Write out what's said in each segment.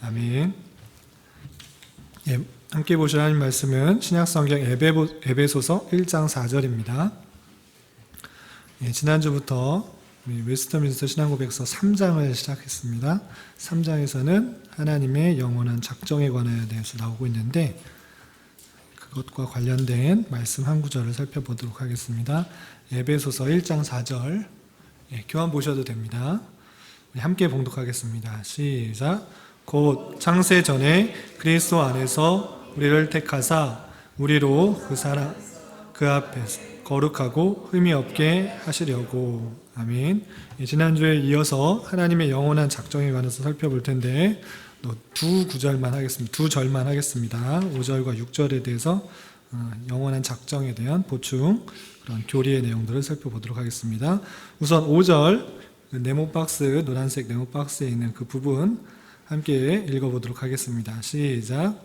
아멘. 예, 함께 보실 하나님 말씀은 신약성경 에베소서 1장 4절입니다. 예, 지난주부터 우리 웨스터민스터 신앙고백서 3장을 시작했습니다. 3장에서는 하나님의 영원한 작정에 관하여 대해서 나오고 있는데 그것과 관련된 말씀 한 구절을 살펴보도록 하겠습니다. 에베소서 1장 4절 교환 보셔도 됩니다. 우리 함께 봉독하겠습니다. 시작. 곧 창세 전에 그리스도 안에서 우리를 택하사 우리로 그 앞에서 거룩하고 흠이 없게 하시려고. 아멘. 지난주에 이어서 하나님의 영원한 작정에 관해서 살펴볼 텐데 두 구절만 하겠습니다. 두 절만 하겠습니다. 5절과 6절에 대해서 영원한 작정에 대한 보충 그런 교리의 내용들을 살펴보도록 하겠습니다. 우선 5절 네모박스, 노란색 네모박스에 있는 그 부분 함께 읽어보도록 하겠습니다. 시작.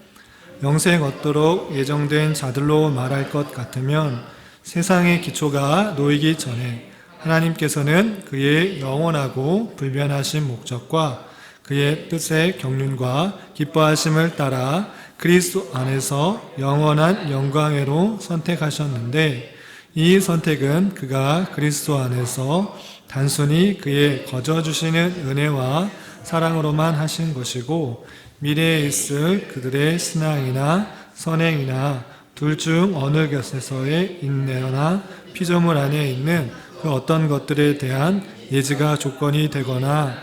영생 얻도록 예정된 자들로 말할 것 같으면 세상의 기초가 놓이기 전에 하나님께서는 그의 영원하고 불변하신 목적과 그의 뜻의 경륜과 기뻐하심을 따라 그리스도 안에서 영원한 영광으로 선택하셨는데 이 선택은 그가 그리스도 안에서 단순히 그의 거저주시는 은혜와 사랑으로만 하신 것이고 미래에 있을 그들의 신앙이나 선행이나 둘 중 어느 것에서의 인내나 피조물 안에 있는 그 어떤 것들에 대한 예지가 조건이 되거나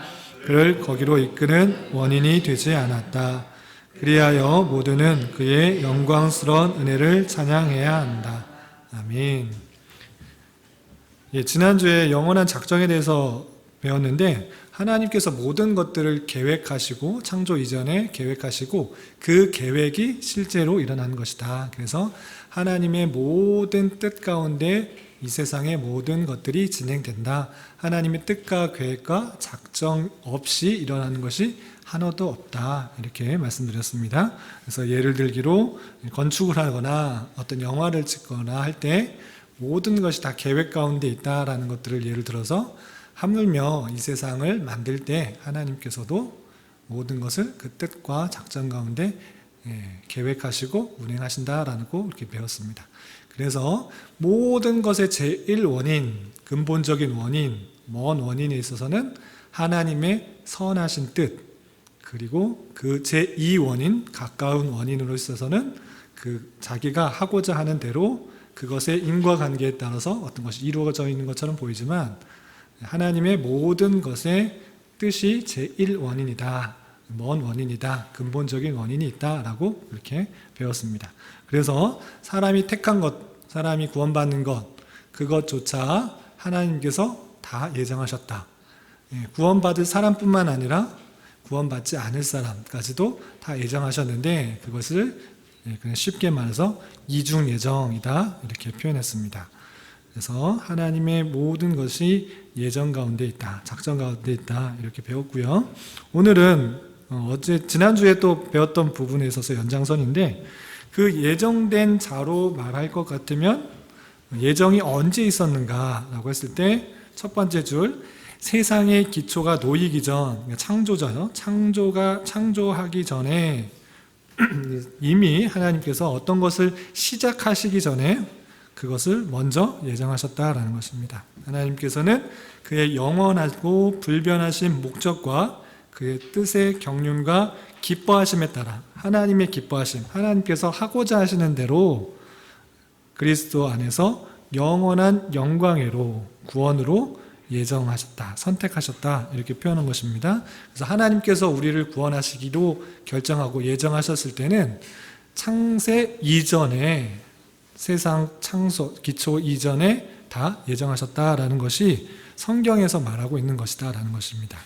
그를 거기로 이끄는 원인이 되지 않았다. 그리하여 모두는 그의 영광스러운 은혜를 찬양해야 한다. 아멘. 지난주에 영원한 작정에 대해서 배웠는데 하나님께서 모든 것들을 계획하시고 창조 이전에 계획하시고 그 계획이 실제로 일어난 것이다. 그래서 하나님의 모든 뜻 가운데 이 세상의 모든 것들이 진행된다. 하나님의 뜻과 계획과 작정 없이 일어나는 것이 하나도 없다. 이렇게 말씀드렸습니다. 그래서 예를 들기로 건축을 하거나 어떤 영화를 찍거나 할 때 모든 것이 다 계획 가운데 있다라는 것들을 예를 들어서 하물며 이 세상을 만들 때 하나님께서도 모든 것을 그 뜻과 작전 가운데 계획하시고 운행하신다라고 이렇게 배웠습니다. 그래서 모든 것의 제1원인, 근본적인 원인, 먼 원인에 있어서는 하나님의 선하신 뜻, 그리고 그 제2원인, 가까운 원인으로 있어서는 그 자기가 하고자 하는 대로 그것의 인과관계에 따라서 어떤 것이 이루어져 있는 것처럼 보이지만 하나님의 모든 것의 뜻이 제1원인이다. 먼 원인이다. 근본적인 원인이 있다라고 이렇게 배웠습니다. 그래서 사람이 택한 것, 사람이 구원받는 것, 그것조차 하나님께서 다 예정하셨다. 구원받을 사람뿐만 아니라 구원받지 않을 사람까지도 다 예정하셨는데 그것을 그냥 쉽게 말해서 이중 예정이다 이렇게 표현했습니다. 그래서 하나님의 모든 것이 예정 가운데 있다, 작전 가운데 있다 이렇게 배웠고요. 오늘은 지난주에 또 배웠던 부분에 있어서 연장선인데 그 예정된 자로 말할 것 같으면 예정이 언제 있었는가라고 했을 때 첫 번째 줄 세상의 기초가 놓이기 전, 창조자요. 창조하기 전에 이미 하나님께서 어떤 것을 시작하시기 전에 그것을 먼저 예정하셨다라는 것입니다. 하나님께서는 그의 영원하고 불변하신 목적과 그의 뜻의 경륜과 기뻐하심에 따라 하나님의 기뻐하심, 하나님께서 하고자 하시는 대로 그리스도 안에서 영원한 영광으로 구원으로 예정하셨다, 선택하셨다 이렇게 표현한 것입니다. 그래서 하나님께서 우리를 구원하시기로 결정하고 예정하셨을 때는 창세 이전에 세상 창조 기초 이전에 다 예정하셨다라는 것이 성경에서 말하고 있는 것이다라는 것입니다.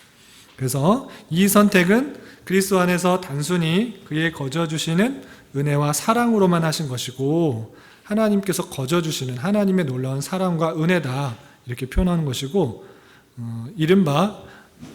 그래서 이 선택은 그리스도 안에서 단순히 그의 거저주시는 은혜와 사랑으로만 하신 것이고 하나님께서 거저주시는 하나님의 놀라운 사랑과 은혜다 이렇게 표현하는 것이고 이른바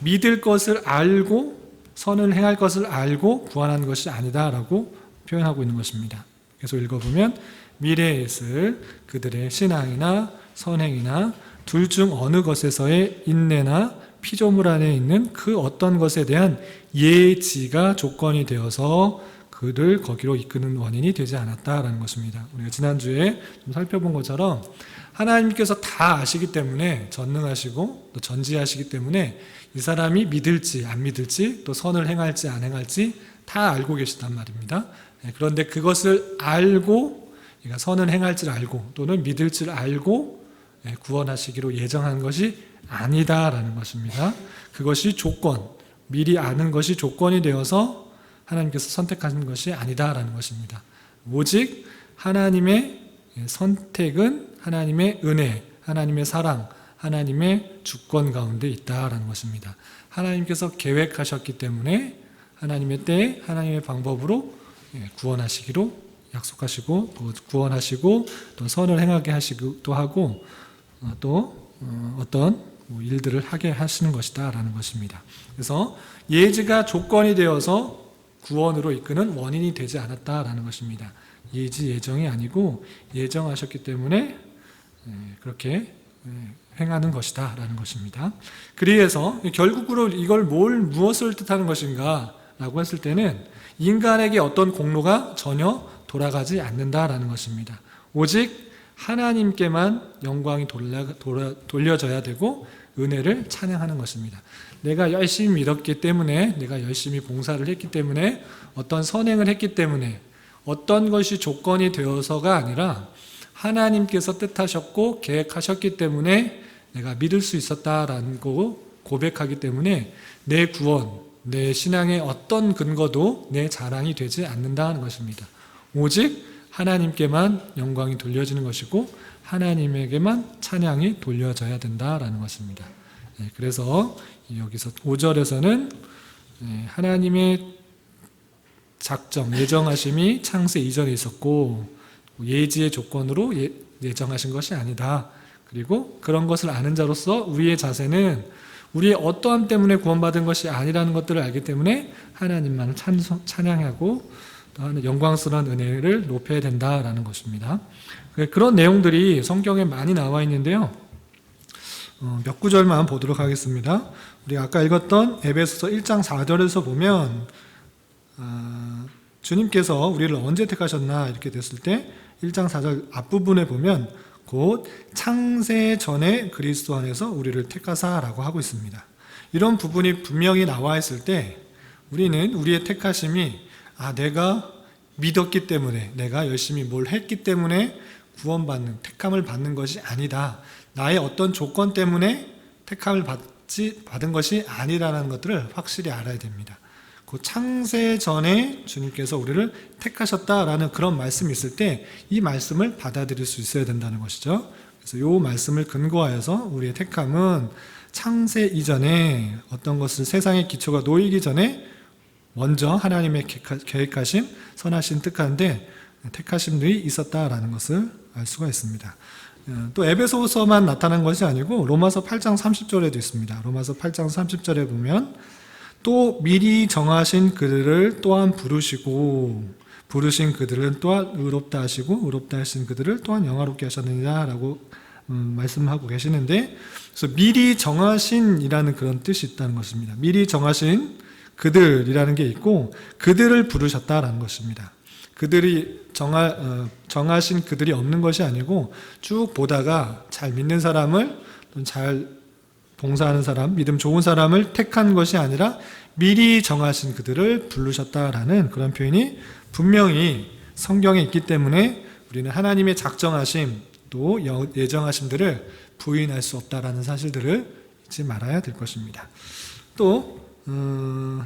믿을 것을 알고 선을 행할 것을 알고 구원하는 것이 아니다라고 표현하고 있는 것입니다. 그래서 읽어보면 미래에 있을 그들의 신앙이나 선행이나 둘 중 어느 것에서의 인내나 피조물 안에 있는 그 어떤 것에 대한 예지가 조건이 되어서 그를 거기로 이끄는 원인이 되지 않았다라는 것입니다. 우리가 지난주에 좀 살펴본 것처럼 하나님께서 다 아시기 때문에, 전능하시고 또 전지하시기 때문에 이 사람이 믿을지 안 믿을지 또 선을 행할지 안 행할지 다 알고 계시단 말입니다. 그런데 그것을 알고, 그러니까 선을 행할지를 알고 또는 믿을지를 알고 구원하시기로 예정한 것이 아니다라는 것입니다. 그것이 조건, 미리 아는 것이 조건이 되어서 하나님께서 선택하신 것이 아니다라는 것입니다. 오직 하나님의 선택은 하나님의 은혜, 하나님의 사랑, 하나님의 주권 가운데 있다라는 것입니다. 하나님께서 계획하셨기 때문에 하나님의 때에 하나님의 방법으로 구원하시기로 약속하시고, 또 구원하시고 또 선을 행하게 하시기도 하고 또 어떤 일들을 하게 하시는 것이다라는 것입니다. 그래서 예지가 조건이 되어서 구원으로 이끄는 원인이 되지 않았다라는 것입니다. 예지 예정이 아니고 예정하셨기 때문에 그렇게 행하는 것이다 라는 것입니다. 그래서 결국으로 이걸 무엇을 뜻하는 것인가 라고 했을 때는 인간에게 어떤 공로가 전혀 돌아가지 않는다라는 것입니다. 오직 하나님께만 영광이 돌려져야 되고 은혜를 찬양하는 것입니다. 내가 열심히 믿었기 때문에, 내가 열심히 봉사를 했기 때문에, 어떤 선행을 했기 때문에, 어떤 것이 조건이 되어서가 아니라 하나님께서 뜻하셨고 계획하셨기 때문에 내가 믿을 수 있었다라는 거 고백하기 때문에 내 구원, 내 신앙의 어떤 근거도 내 자랑이 되지 않는다는 것입니다. 오직 하나님께만 영광이 돌려지는 것이고 하나님에게만 찬양이 돌려져야 된다라는 것입니다. 그래서 여기서 5절에서는 하나님의 작정, 예정하심이 창세 이전에 있었고 예지의 조건으로 예정하신 것이 아니다. 그리고 그런 것을 아는 자로서 우리의 자세는 우리의 어떠함 때문에 구원받은 것이 아니라는 것들을 알기 때문에 하나님만을 찬양하고 또 영광스러운 은혜를 높여야 된다라는 것입니다. 그런 내용들이 성경에 많이 나와 있는데요. 몇 구절만 보도록 하겠습니다. 우리가 아까 읽었던 에베소서 1장 4절에서 보면 주님께서 우리를 언제 택하셨나 이렇게 됐을 때 1장 4절 앞부분에 보면 곧 창세 전에 그리스도 안에서 우리를 택하사라고 하고 있습니다. 이런 부분이 분명히 나와 있을 때 우리는 우리의 택하심이 내가 믿었기 때문에, 내가 열심히 뭘 했기 때문에 구원받는, 택함을 받는 것이 아니다. 나의 어떤 조건 때문에 택함을 받은 것이 아니라는 것들을 확실히 알아야 됩니다. 그 창세 전에 주님께서 우리를 택하셨다라는 그런 말씀이 있을 때 이 말씀을 받아들일 수 있어야 된다는 것이죠. 그래서 이 말씀을 근거하여서 우리의 택함은 창세 이전에 어떤 것을 세상의 기초가 놓이기 전에 먼저 하나님의 계획하신 선하신 뜻한데 택하심들이 있었다라는 것을 알 수가 있습니다. 또 에베소서만 나타난 것이 아니고 로마서 8장 30절에도 있습니다. 로마서 8장 30절에 보면 또 미리 정하신 그들을 또한 부르시고 부르신 그들은 또한 의롭다 하시고 의롭다 하신 그들을 또한 영화롭게 하셨느냐라고 말씀하고 계시는데, 그래서 미리 정하신이라는 그런 뜻이 있다는 것입니다. 미리 정하신 그들이라는 게 있고 그들을 부르셨다라는 것입니다. 그들이 정하신 그들이 없는 것이 아니고 쭉 보다가 잘 믿는 사람을, 잘 봉사하는 사람, 믿음 좋은 사람을 택한 것이 아니라 미리 정하신 그들을 부르셨다라는 그런 표현이 분명히 성경에 있기 때문에 우리는 하나님의 작정하심 또 예정하심들을 부인할 수 없다라는 사실들을 잊지 말아야 될 것입니다. 또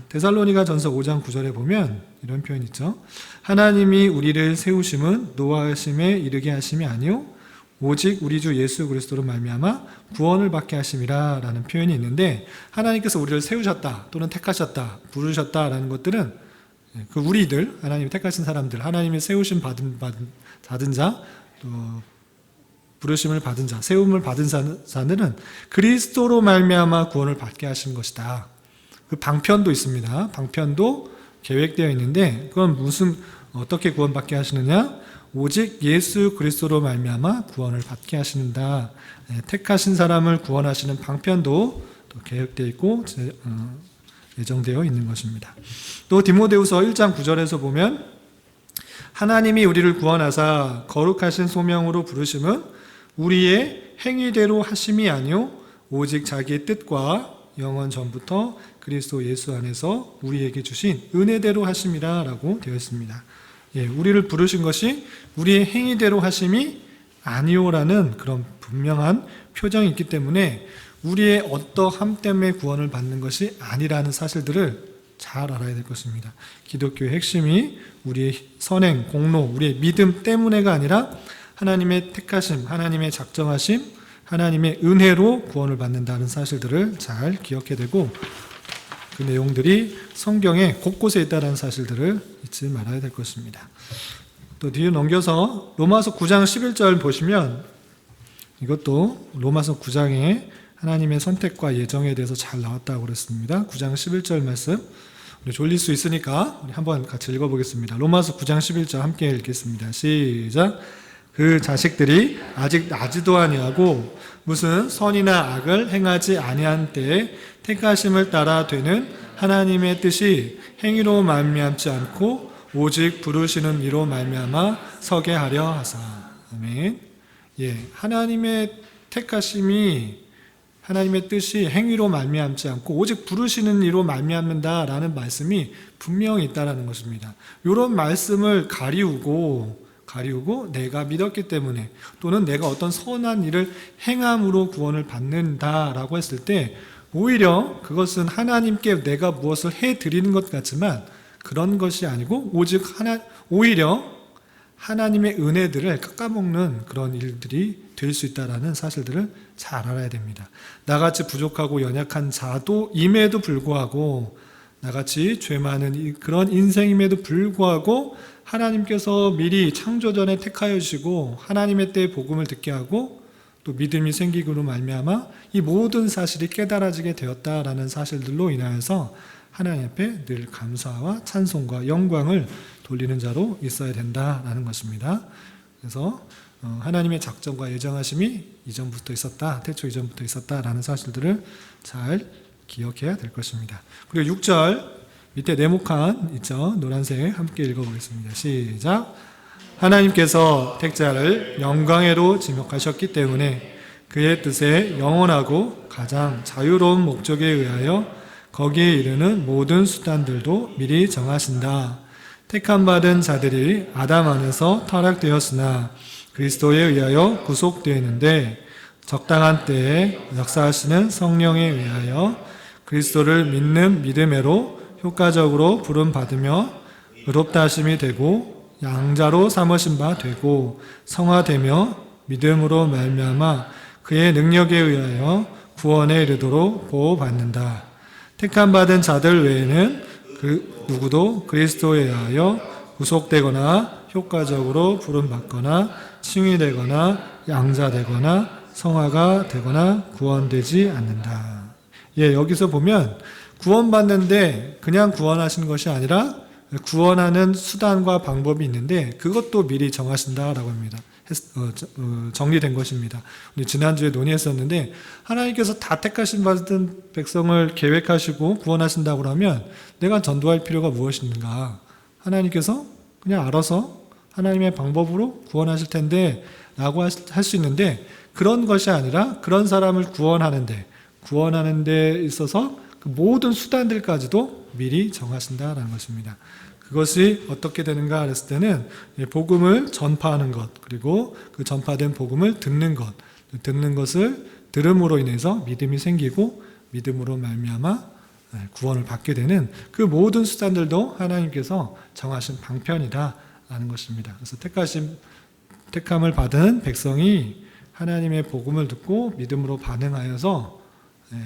데살로니가 전서 5장 9절에 보면 이런 표현이 있죠. 하나님이 우리를 세우심은 노하심에 이르게 하심이 아니요 오직 우리 주 예수 그리스도로 말미암아 구원을 받게 하심이라 라는 표현이 있는데, 하나님께서 우리를 세우셨다 또는 택하셨다 부르셨다라는 것들은 그 우리들, 하나님이 택하신 사람들, 하나님의 세우심 받은 자, 또 부르심을 받은 자, 세움을 받은 자들은 그리스도로 말미암아 구원을 받게 하신 것이다. 그 방편도 있습니다. 방편도 계획되어 있는데 그건 어떻게 구원받게 하시느냐? 오직 예수 그리스도로 말미암아 구원을 받게 하신다. 택하신 사람을 구원하시는 방편도 또 계획되어 있고 예정되어 있는 것입니다. 또 디모데후서 1장 9절에서 보면 하나님이 우리를 구원하사 거룩하신 소명으로 부르심은 우리의 행위대로 하심이 아니요 오직 자기의 뜻과 영원 전부터 그리스도 예수 안에서 우리에게 주신 은혜대로 하심이라 라고 되어 있습니다. 우리를 부르신 것이 우리의 행위대로 하심이 아니오라는 그런 분명한 표정이 있기 때문에 우리의 어떠함 때문에 구원을 받는 것이 아니라는 사실들을 잘 알아야 될 것입니다. 기독교의 핵심이 우리의 선행, 공로, 우리의 믿음 때문에가 아니라 하나님의 택하심, 하나님의 작정하심, 하나님의 은혜로 구원을 받는다는 사실들을 잘 기억해야 되고 그 내용들이 성경에 곳곳에 있다는 사실들을 잊지 말아야 될 것입니다. 또 뒤로 넘겨서 로마서 9장 11절 보시면 이것도 로마서 9장에 하나님의 선택과 예정에 대해서 잘 나왔다고 그랬습니다. 9장 11절 말씀 우리 졸릴 수 있으니까 우리 한번 같이 읽어보겠습니다. 로마서 9장 11절 함께 읽겠습니다. 시작. 그 자식들이 아직 나지도 아니하고 무슨 선이나 악을 행하지 아니한 때에 택하심을 따라 되는 하나님의 뜻이 행위로 말미암지 않고 오직 부르시는 이로 말미암아 서게 하려 하사. 아멘. 하나님의 택하심이 하나님의 뜻이 행위로 말미암지 않고 오직 부르시는 이로 말미암는다라는 말씀이 분명히 있다라는 것입니다. 이런 말씀을 가리우고 내가 믿었기 때문에 또는 내가 어떤 선한 일을 행함으로 구원을 받는다라고 했을 때 오히려 그것은 하나님께 내가 무엇을 해드리는 것 같지만 그런 것이 아니고 오히려 하나님의 은혜들을 깎아먹는 그런 일들이 될 수 있다는 사실들을 잘 알아야 됩니다. 나같이 부족하고 연약한 자도 임에도 불구하고 나같이 죄 많은 그런 인생임에도 불구하고 하나님께서 미리 창조전에 택하여 주시고 하나님의 때에 복음을 듣게 하고 또 믿음이 생기기로 말미암아 이 모든 사실이 깨달아지게 되었다라는 사실들로 인하여서 하나님 앞에 늘 감사와 찬송과 영광을 돌리는 자로 있어야 된다라는 것입니다. 그래서 하나님의 작정과 예정하심이 이전부터 있었다, 태초 이전부터 있었다라는 사실들을 잘 기억해야 될 것입니다. 그리고 6절 밑에 네모칸 있죠? 노란색 함께 읽어보겠습니다. 시작. 하나님께서 택자를 영광으로 지목하셨기 때문에 그의 뜻에 영원하고 가장 자유로운 목적에 의하여 거기에 이르는 모든 수단들도 미리 정하신다. 택함받은 자들이 아담 안에서 타락되었으나 그리스도에 의하여 구속되었는데 적당한 때에 역사하시는 성령에 의하여 그리스도를 믿는 믿음으로 효과적으로 부름받으며 의롭다 하심이 되고 양자로 삼으신 바 되고 성화되며 믿음으로 말미암아 그의 능력에 의하여 구원에 이르도록 보호받는다. 택함받은 자들 외에는 그 누구도 그리스도에 의하여 구속되거나 효과적으로 부름받거나 칭의되거나 양자되거나 성화가 되거나 구원되지 않는다. 여기서 보면 구원받는데 그냥 구원하시는 것이 아니라 구원하는 수단과 방법이 있는데 그것도 미리 정하신다라고 합니다. 정리된 것입니다. 우리 지난주에 논의했었는데 하나님께서 다 택하신 받은 백성을 계획하시고 구원하신다고 하면 내가 전도할 필요가 무엇인가? 하나님께서 그냥 알아서 하나님의 방법으로 구원하실 텐데 라고 할 수 있는데 그런 것이 아니라 그런 사람을 구원하는 데 있어서 그 모든 수단들까지도 미리 정하신다라는 것입니다. 그것이 어떻게 되는가 했을 때는 복음을 전파하는 것, 그리고 그 전파된 복음을 듣는 것을 들음으로 인해서 믿음이 생기고 믿음으로 말미암아 구원을 받게 되는 그 모든 수단들도 하나님께서 정하신 방편이다라는 것입니다. 그래서 택함을 받은 백성이 하나님의 복음을 듣고 믿음으로 반응하여서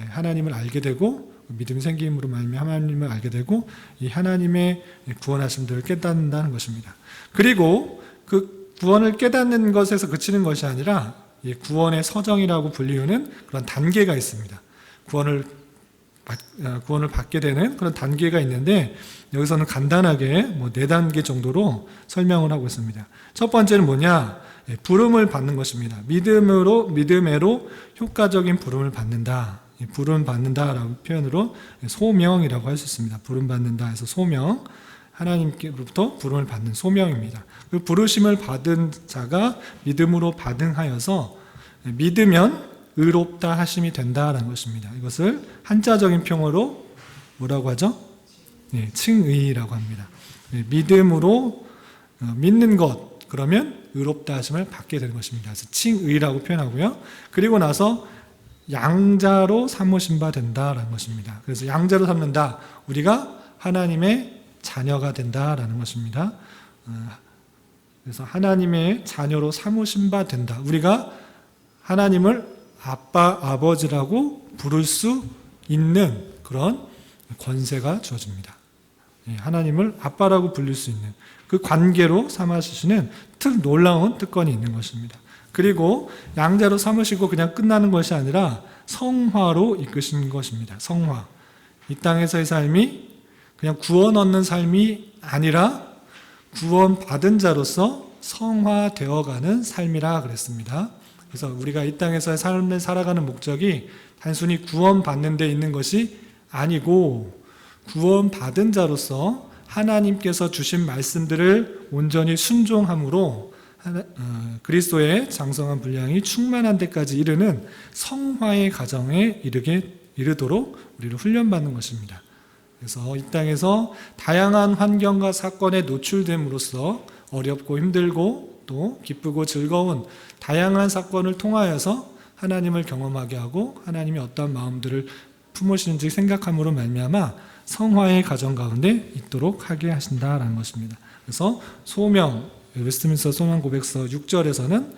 하나님을 알게 되고 믿음이 생김으로 말미암아 하나님을 알게 되고 이 하나님의 구원하심들을 깨닫는다는 것입니다. 그리고 그 구원을 깨닫는 것에서 그치는 것이 아니라 이 구원의 서정이라고 불리우는 그런 단계가 있습니다. 구원을 받게 되는 그런 단계가 있는데 여기서는 간단하게 4단계 정도로 설명을 하고 있습니다. 첫 번째는 뭐냐? 부름을 받는 것입니다. 믿음으로 효과적인 부름을 받는다. 부름 받는다라고 표현으로 소명이라고 할 수 있습니다. 부름 받는다 해서 소명, 하나님께로부터 부름을 받는 소명입니다. 그 부르심을 받은 자가 믿음으로 반응하여서 믿으면 의롭다 하심이 된다라는 것입니다. 이것을 한자적인 표현으로 뭐라고 하죠? 칭의라고 합니다. 믿음으로 믿는 것, 그러면 의롭다 하심을 받게 되는 것입니다. 그래서 칭의라고 표현하고요. 그리고 나서 양자로 삼으신 바 된다라는 것입니다. 그래서 양자로 삼는다, 우리가 하나님의 자녀가 된다라는 것입니다. 그래서 하나님의 자녀로 삼으신 바 된다. 우리가 하나님을 아빠, 아버지라고 부를 수 있는 그런 권세가 주어집니다. 하나님을 아빠라고 불릴 수 있는 그 관계로 삼으시는 놀라운 특권이 있는 것입니다. 그리고 양자로 삼으시고 그냥 끝나는 것이 아니라 성화로 이끄신 것입니다. 성화. 이 땅에서의 삶이 그냥 구원 얻는 삶이 아니라 구원 받은 자로서 성화되어가는 삶이라 그랬습니다. 그래서 우리가 이 땅에서의 삶을 살아가는 목적이 단순히 구원 받는 데 있는 것이 아니고 구원 받은 자로서 하나님께서 주신 말씀들을 온전히 순종함으로 그리스도의 장성한 분량이 충만한 데까지 이르는 성화의 과정에 이르도록 우리를 훈련받는 것입니다. 그래서 이 땅에서 다양한 환경과 사건에 노출됨으로써 어렵고 힘들고 또 기쁘고 즐거운 다양한 사건을 통하여서 하나님을 경험하게 하고 하나님이 어떠한 마음들을 품으시는지 생각함으로 말미암아 성화의 과정 가운데 있도록 하게 하신다라는 것입니다. 그래서 소명, 웨스트민스터 소명 고백서 6절에서는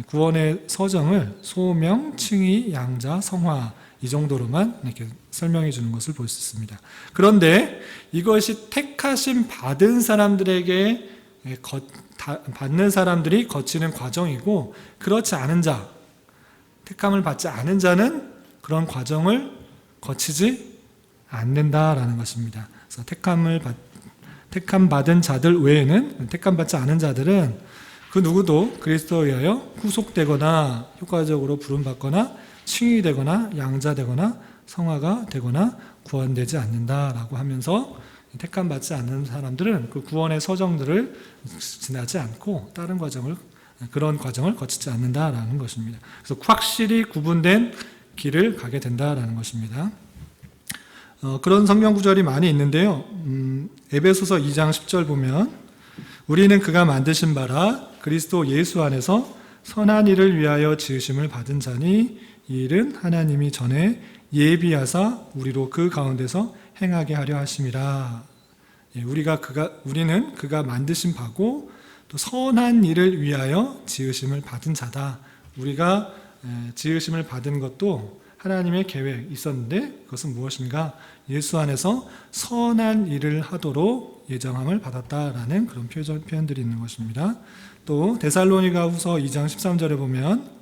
구원의 서정을 소명, 칭의, 양자, 성화 이 정도로만 이렇게 설명해 주는 것을 볼 수 있습니다. 그런데 이것이 택하심 받은 사람들에게 받는 사람들이 거치는 과정이고 그렇지 않은 자, 택함을 받지 않은 자는 그런 과정을 거치지 않는다라는 것입니다. 그래서 택함 받은 자들 외에는 택함 받지 않은 자들은 그 누구도 그리스도에 의하여 후속되거나 효과적으로 부름받거나 칭의되거나 양자되거나 성화가 되거나 구원되지 않는다라고 하면서 택함 받지 않는 사람들은 그 구원의 서정들을 지나지 않고 다른 그런 과정을 거치지 않는다라는 것입니다. 그래서 확실히 구분된 길을 가게 된다라는 것입니다. 그런 성경 구절이 많이 있는데요. 에베소서 2장 10절 보면 우리는 그가 만드신 바라 그리스도 예수 안에서 선한 일을 위하여 지으심을 받은 자니 이 일은 하나님이 전에 예비하사 우리로 그 가운데서 행하게 하려 하심이라. 우리는 그가 만드신 바고 또 선한 일을 위하여 지으심을 받은 자다. 우리가 지으심을 받은 것도 하나님의 계획이 있었는데 그것은 무엇인가? 예수 안에서 선한 일을 하도록 예정함을 받았다라는 그런 표현들이 있는 것입니다. 또 데살로니가 후서 2장 13절에 보면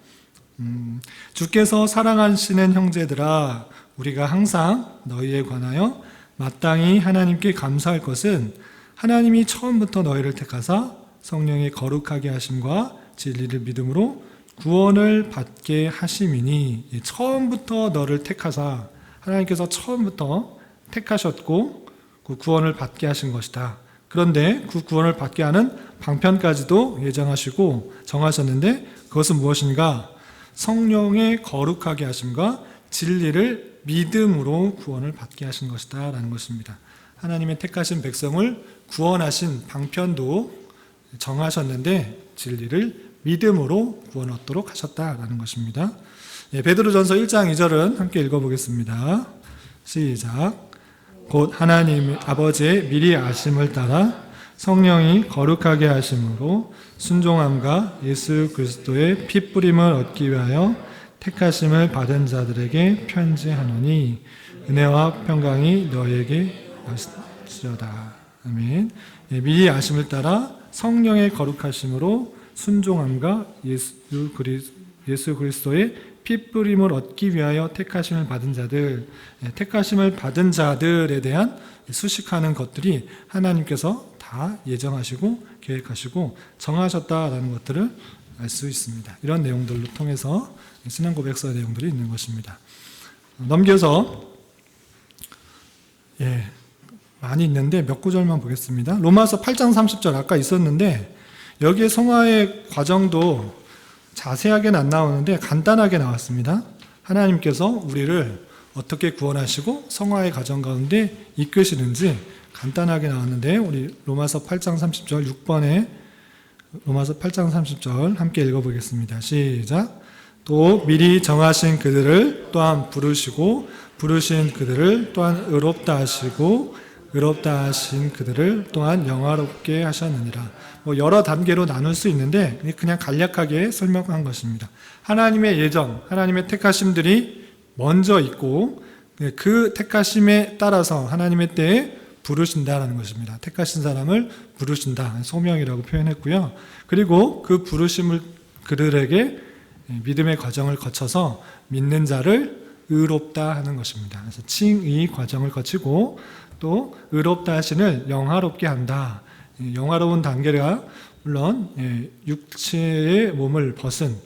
주께서 사랑하시는 형제들아 우리가 항상 너희에 관하여 마땅히 하나님께 감사할 것은 하나님이 처음부터 너희를 택하사 성령의 거룩하게 하심과 진리를 믿음으로 구원을 받게 하심이니 처음부터 너를 택하사 하나님께서 처음부터 택하셨고 그 구원을 받게 하신 것이다. 그런데 그 구원을 받게 하는 방편까지도 예정하시고 정하셨는데 그것은 무엇인가? 성령의 거룩하게 하심과 진리를 믿음으로 구원을 받게 하신 것이다 라는 것입니다. 하나님의 택하신 백성을 구원하신 방편도 정하셨는데 진리를 믿음으로 구원 얻도록 하셨다라는 것입니다. 베드로전서 1장 2절은 함께 읽어보겠습니다. 시작. 곧 하나님 아버지의 미리 아심을 따라 성령이 거룩하게 하심으로 순종함과 예수 그리스도의 핏부림을 얻기 위하여 택하심을 받은 자들에게 편지하노니 은혜와 평강이 너에게 있으리로다. 아멘. 미리 아심을 따라 성령의 거룩하심으로 순종함과 예수 그리스도의 핏부림을 얻기 위하여 택하심을 받은 자들, 택하심을 받은 자들에 대한 수식하는 것들이 하나님께서 다 예정하시고 계획하시고 정하셨다라는 것들을 알 수 있습니다. 이런 내용들로 통해서 신앙 고백서의 내용들이 있는 것입니다. 넘겨서 많이 있는데 몇 구절만 보겠습니다. 로마서 8장 30절 아까 있었는데 여기에 성화의 과정도 자세하게는 안 나오는데 간단하게 나왔습니다. 하나님께서 우리를 어떻게 구원하시고 성화의 과정 가운데 이끄시는지 간단하게 나왔는데 우리 로마서 8장 30절 6번에 로마서 8장 30절 함께 읽어보겠습니다. 시작. 또 미리 정하신 그들을 또한 부르시고 부르신 그들을 또한 의롭다 하시고 의롭다 하신 그들을 또한 영화롭게 하셨느니라. 여러 단계로 나눌 수 있는데 그냥 간략하게 설명한 것입니다. 하나님의 예정, 하나님의 택하심들이 먼저 있고 그 택하심에 따라서 하나님의 때에 부르신다라는 것입니다. 택하신 사람을 부르신다, 소명이라고 표현했고요. 그리고 그 부르심을 그들에게 믿음의 과정을 거쳐서 믿는 자를 의롭다 하는 것입니다. 그래서 칭의 과정을 거치고 또 의롭다 하신을 영화롭게 한다. 영화로운 단계가 물론 육체의 몸을 벗은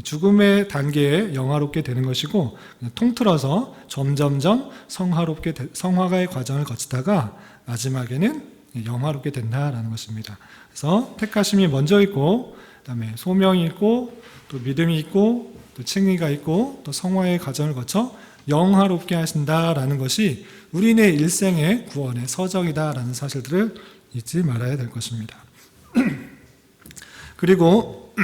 죽음의 단계에 영화롭게 되는 것이고 통틀어서 점점점 성화의 과정을 거치다가 마지막에는 영화롭게 된다라는 것입니다. 그래서 택하심이 먼저 있고 그다음에 소명이 있고 또 믿음이 있고 또 칭의가 있고 또 성화의 과정을 거쳐 영화롭게 하신다라는 것이 우리네 일생의 구원의 서정이다라는 사실들을 잊지 말아야 될 것입니다. 그리고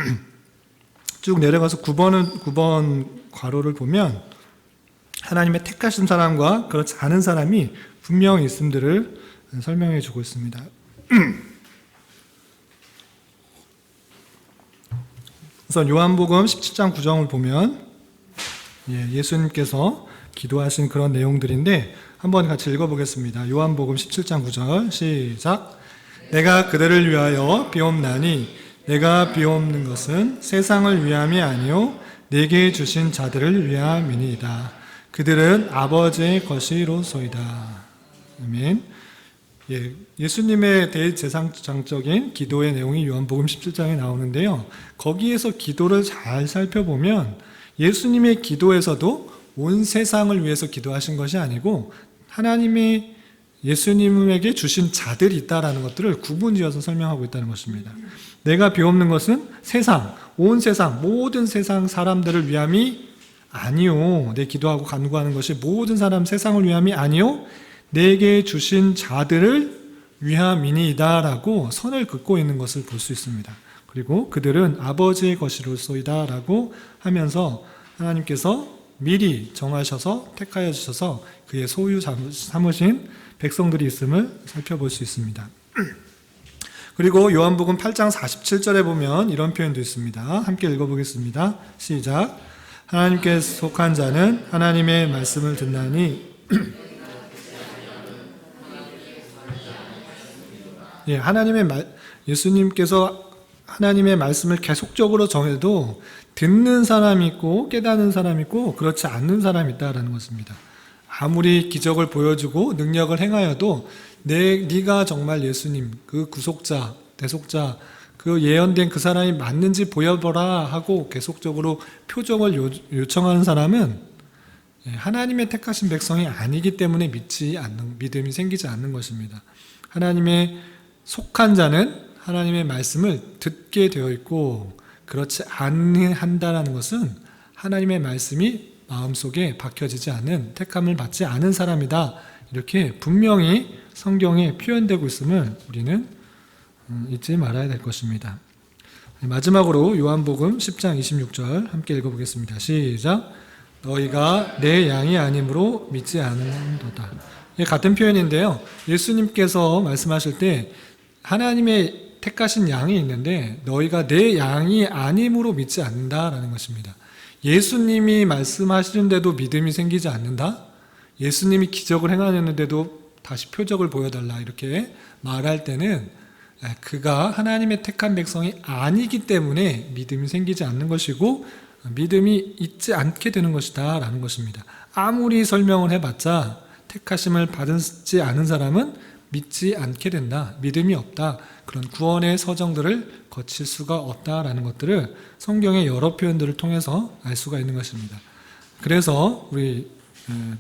쭉 내려가서 9번 괄호를 보면 하나님의 택하신 사람과 그렇지 않은 사람이 분명히 있음들을 설명해 주고 있습니다. 우선 요한복음 17장 9절을 보면 예수님께서 기도하신 그런 내용들인데 한번 같이 읽어보겠습니다. 요한복음 17장 9절 시작. 내가 그들을 위하여 비옵나니 내가 비옵는 것은 세상을 위함이 아니요 내게 주신 자들을 위함이니이다. 그들은 아버지의 것이로소이다. 아멘. 예수님의 대제사장적인 기도의 내용이 요한복음 17장에 나오는데요. 거기에서 기도를 잘 살펴보면 예수님의 기도에서도 온 세상을 위해서 기도하신 것이 아니고 하나님이 예수님에게 주신 자들이 있다라는 것들을 구분지어서 설명하고 있다는 것입니다. 내가 비옵는 것은 세상, 온 세상, 모든 세상 사람들을 위함이 아니요. 내 기도하고 간구하는 것이 모든 사람 세상을 위함이 아니요. 내게 주신 자들을 위함이니이다라고 선을 긋고 있는 것을 볼 수 있습니다. 그리고 그들은 아버지의 것이로소이다라고 하면서 하나님께서 미리 정하셔서 택하여 주셔서 그의 소유 삼으신 백성들이 있음을 살펴볼 수 있습니다. 그리고 요한복음 8장 47절에 보면 이런 표현도 있습니다. 함께 읽어보겠습니다. 시작. 하나님께 속한 자는 하나님의 말씀을 듣나니 예수님께서 하나님의 말씀을 계속적으로 정해도 듣는 사람이 있고 깨닫는 사람이 있고 그렇지 않는 사람이 있다라는 것입니다. 아무리 기적을 보여주고 능력을 행하여도 네가 정말 예수님 그 구속자, 대속자 그 예언된 그 사람이 맞는지 보여보라 하고 계속적으로 표적을 요청하는 사람은 하나님의 택하신 백성이 아니기 때문에 믿음이 생기지 않는 것입니다. 하나님의 속한 자는 하나님의 말씀을 듣게 되어 있고 그렇지 않는다라는 것은 하나님의 말씀이 마음속에 박혀지지 않은 택함을 받지 않은 사람이다. 이렇게 분명히 성경에 표현되고 있음을 우리는 잊지 말아야 될 것입니다. 마지막으로 요한복음 10장 26절 함께 읽어보겠습니다. 시작. 너희가 내 양이 아니므로 믿지 않는도다. 같은 표현인데요. 예수님께서 말씀하실 때 하나님의 택하신 양이 있는데 너희가 내 양이 아님으로 믿지 않는다라는 것입니다. 예수님이 말씀하시는데도 믿음이 생기지 않는다? 예수님이 기적을 행하셨는데도 다시 표적을 보여달라 이렇게 말할 때는 그가 하나님의 택한 백성이 아니기 때문에 믿음이 생기지 않는 것이고 믿음이 있지 않게 되는 것이다 라는 것입니다. 아무리 설명을 해봤자 택하심을 받지 않은 사람은 믿지 않게 된다. 믿음이 없다. 그런 구원의 서정들을 거칠 수가 없다라는 것들을 성경의 여러 표현들을 통해서 알 수가 있는 것입니다. 그래서 우리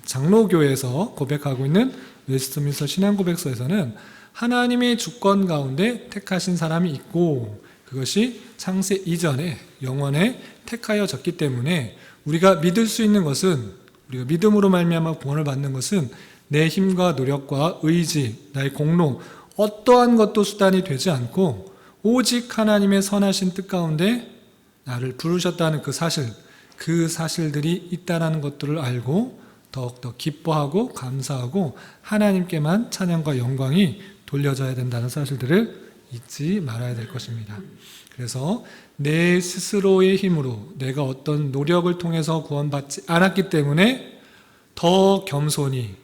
장로교에서 고백하고 있는 웨스트민스터 신앙고백서에서는 하나님의 주권 가운데 택하신 사람이 있고 그것이 창세 이전에 영원에 택하여졌기 때문에 우리가 믿을 수 있는 것은, 우리가 믿음으로 말미암아 구원을 받는 것은 내 힘과 노력과 의지, 나의 공로, 어떠한 것도 수단이 되지 않고 오직 하나님의 선하신 뜻 가운데 나를 부르셨다는 그 사실들이 있다는 것들을 알고 더욱더 기뻐하고 감사하고 하나님께만 찬양과 영광이 돌려져야 된다는 사실들을 잊지 말아야 될 것입니다. 그래서 내 스스로의 힘으로 내가 어떤 노력을 통해서 구원받지 않았기 때문에 더 겸손히,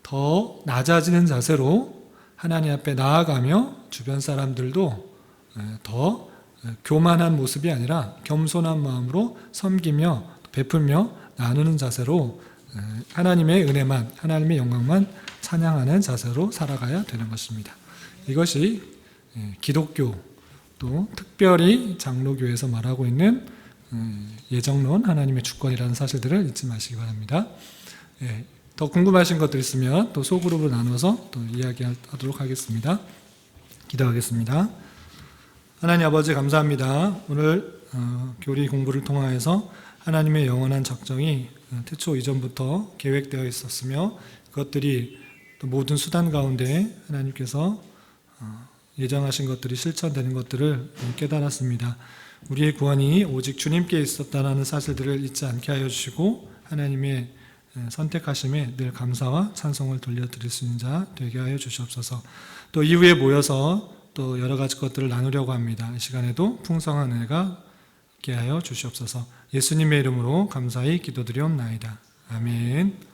더 낮아지는 자세로 하나님 앞에 나아가며 주변 사람들도 더 교만한 모습이 아니라 겸손한 마음으로 섬기며 베풀며 나누는 자세로 하나님의 은혜만, 하나님의 영광만 찬양하는 자세로 살아가야 되는 것입니다. 이것이 기독교, 또 특별히 장로교에서 말하고 있는 예정론, 하나님의 주권이라는 사실들을 잊지 마시기 바랍니다. 더 궁금하신 것들 있으면 또 소그룹으로 나눠서 또 이야기하도록 하겠습니다. 기도하겠습니다. 하나님 아버지 감사합니다. 오늘 교리 공부를 통하여서 하나님의 영원한 작정이 태초 이전부터 계획되어 있었으며 그것들이 또 모든 수단 가운데 하나님께서 예정하신 것들이 실천되는 것들을 깨달았습니다. 우리의 구원이 오직 주님께 있었다는 사실들을 잊지 않게 하여 주시고 하나님의 선택하심에 늘 감사와 찬송을 돌려드릴 수 있는 자 되게 하여 주시옵소서. 또 이후에 모여서 또 여러 가지 것들을 나누려고 합니다. 이 시간에도 풍성한 은혜가 있게 하여 주시옵소서. 예수님의 이름으로 감사히 기도드리옵나이다. 아멘.